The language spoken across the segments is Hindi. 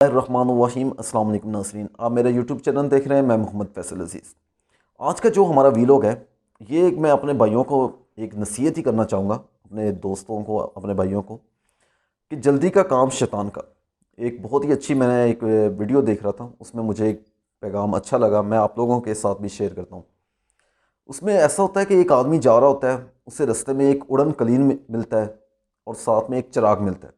रहमानुर्रहीम। अस्सलाम वालेकुम नाज़रीन, आप मेरा यूट्यूब चैनल देख रहे हैं। मैं मोहम्मद फैसल अज़ीज़। आज का जो हमारा वीलॉग है, ये एक मैं अपने भाइयों को एक नसीहत ही करना चाहूँगा, अपने दोस्तों को, अपने भाइयों को, कि जल्दी का काम शैतान का। एक बहुत ही अच्छी मैंने एक वीडियो देख रहा था, उसमें मुझे एक पैगाम अच्छा लगा, मैं आप लोगों के साथ भी शेयर करता हूँ। उसमें ऐसा होता है कि एक आदमी जा रहा होता है, उसे रास्ते में एक उड़न कलीन मिलता है और साथ में एक चिराग मिलता है।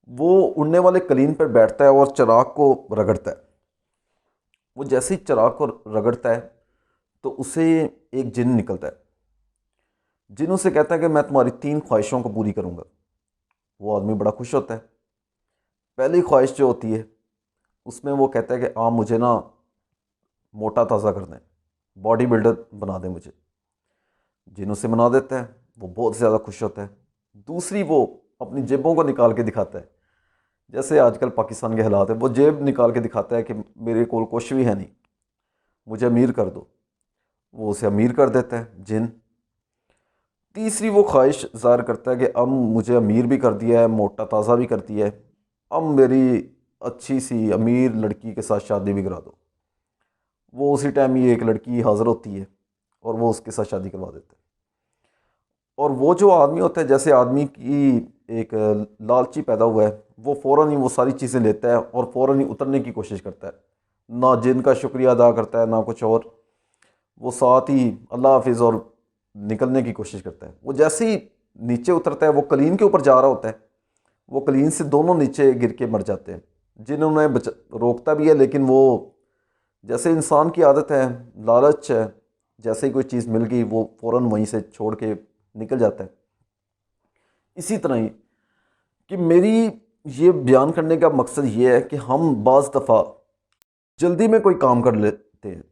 वो उड़ने वाले कलीन पर बैठता है और चिराग को रगड़ता है। वो जैसे ही चिराग को रगड़ता है तो उसे एक जिन निकलता है। जिन उसे कहता है कि मैं तुम्हारी 3 ख्वाहिशों को पूरी करूँगा। वो आदमी बड़ा खुश होता है। पहली ख्वाहिश जो होती है, उसमें वो कहता है कि आप मुझे ना मोटा ताज़ा कर दें, बॉडी बिल्डर बना दें मुझे। जिन उसे बना देता है, वो बहुत ज़्यादा खुश होता है। दूसरी, वो अपनी जेबों को निकाल के दिखाता है। जैसे आजकल पाकिस्तान के हालात है, वो जेब निकाल के दिखाता है कि मेरे कोल कुछ भी है नहीं, मुझे अमीर कर दो। वो उसे अमीर कर देता है जिन। तीसरी, वो ख्वाहिश ज़ाहिर करता है कि अब मुझे अमीर भी कर दिया है, मोटा ताज़ा भी कर दिया है, अब मेरी अच्छी सी अमीर लड़की के साथ शादी भी करा दो। वो उसी टाइम ही एक लड़की हाज़िर होती है और वो उसके साथ शादी करवा देता है। और वो जो आदमी होता है, जैसे आदमी की एक लालची पैदा हुआ है, वो फ़ौरन ही वो सारी चीज़ें लेता है और फ़ौरन ही उतरने की कोशिश करता है। ना जिनका शुक्रिया अदा करता है, ना कुछ और। वो साथ ही अल्लाह हाफिज़ और निकलने की कोशिश करता है। वो जैसे ही नीचे उतरता है, वो कलीन के ऊपर जा रहा होता है, वो कलीन से दोनों नीचे गिर के मर जाते हैं। जिन्होंने रोकता भी है, लेकिन वो, जैसे इंसान की आदत है, लालच है, जैसे ही कोई चीज़ मिल गई वो फ़ौरन वहीं से छोड़ के निकल जाता है। इसी तरह ही कि मेरी ये बयान करने का मकसद ये है कि हम बाज़ दफ़ा जल्दी में कोई काम कर लेते हैं।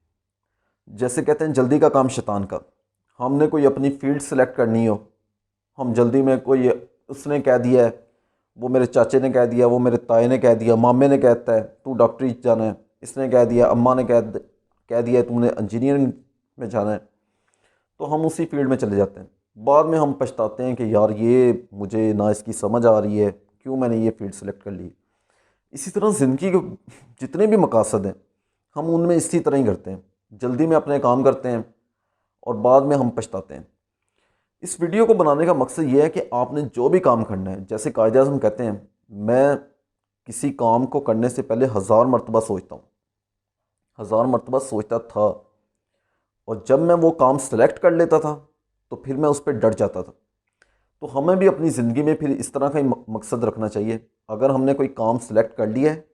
जैसे कहते हैं जल्दी का काम शैतान का। हमने कोई अपनी फ़ील्ड सेलेक्ट करनी हो, हम जल्दी में, कोई उसने कह दिया है, वो मेरे चाचे ने कह दिया, वो मेरे ताए ने कह दिया, मामे ने कहता है तू डॉक्टरी जाना है, इसने कह दिया, अम्मा ने कह दिया तुमने इंजीनियरिंग में जाना है, तो हम उसी फील्ड में चले जाते हैं। बाद में हम पछताते हैं कि यार ये मुझे ना इसकी समझ आ रही है, क्यों मैंने ये फ़ील्ड सेलेक्ट कर ली। इसी तरह ज़िंदगी के जितने भी मकासद हैं, हम उनमें इसी तरह ही करते हैं, जल्दी में अपने काम करते हैं और बाद में हम पछताते हैं। इस वीडियो को बनाने का मकसद ये है कि आपने जो भी काम करना है, जैसे कायदे आज़म कहते हैं, मैं किसी काम को करने से पहले 1000 मरतबा सोचता हूँ, 1000 मरतबा सोचता था, और जब मैं वो काम सेलेक्ट कर लेता था तो फिर मैं उस पर डट जाता था। तो हमें भी अपनी ज़िंदगी में फिर इस तरह का ही मकसद रखना चाहिए। अगर हमने कोई काम सेलेक्ट कर लिया है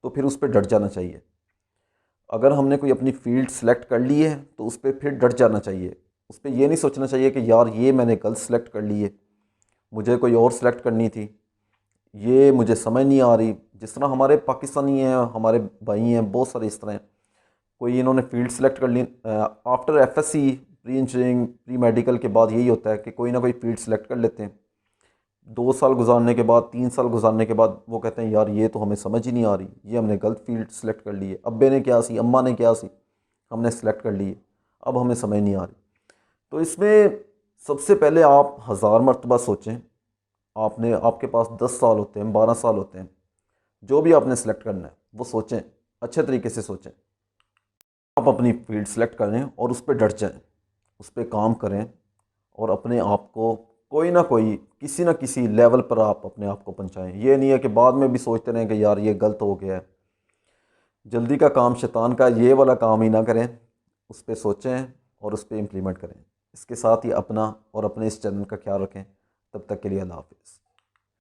तो फिर उस पर डट जाना चाहिए। अगर हमने कोई अपनी फ़ील्ड सेलेक्ट कर ली है तो उस पर फिर डट जाना चाहिए। उस पर यह नहीं सोचना चाहिए कि यार ये मैंने गलत सेलेक्ट कर ली है, मुझे कोई और सेलेक्ट करनी थी, ये मुझे समझ नहीं आ रही। जिस तरह हमारे पाकिस्तानी हैं, हमारे भाई हैं, बहुत सारे इस तरह हैं। कोई इन्होंने फ़ील्ड सेलेक्ट कर ली after FSC, pre engineering, pre medical के बाद यही होता है कि कोई ना कोई फ़ील्ड सेलेक्ट कर लेते हैं। 2 साल गुजारने के बाद, 3 साल गुजारने के बाद वो कहते हैं यार ये तो हमें समझ ही नहीं आ रही, ये हमने गलत फील्ड सेलेक्ट कर ली है, अब्बे ने क्या सी, अम्मा ने क्या सी, हमने सेलेक्ट कर ली है, अब हमें समझ नहीं आ रही। तो इसमें सबसे पहले आप 1000 मरतबा सोचें। आपने, आपके पास 10 साल होते हैं, 12 साल होते हैं, जो भी आपने सेलेक्ट करना है वो सोचें, अच्छे तरीके से सोचें। आप अपनी फील्ड सेलेक्ट करें और उस पर डट जाएँ, उस पर काम करें और अपने आप को कोई ना कोई, किसी ना किसी लेवल पर आप अपने आप को पहुँचाएँ। ये नहीं है कि बाद में भी सोचते रहें कि यार ये गलत हो गया है। जल्दी का काम शैतान का, ये वाला काम ही ना करें, उस पर सोचें और उस पर इम्प्लीमेंट करें। इसके साथ ही अपना और अपने इस चैनल का ख्याल रखें। तब तक के लिए अल्लाह हाफ़िज़।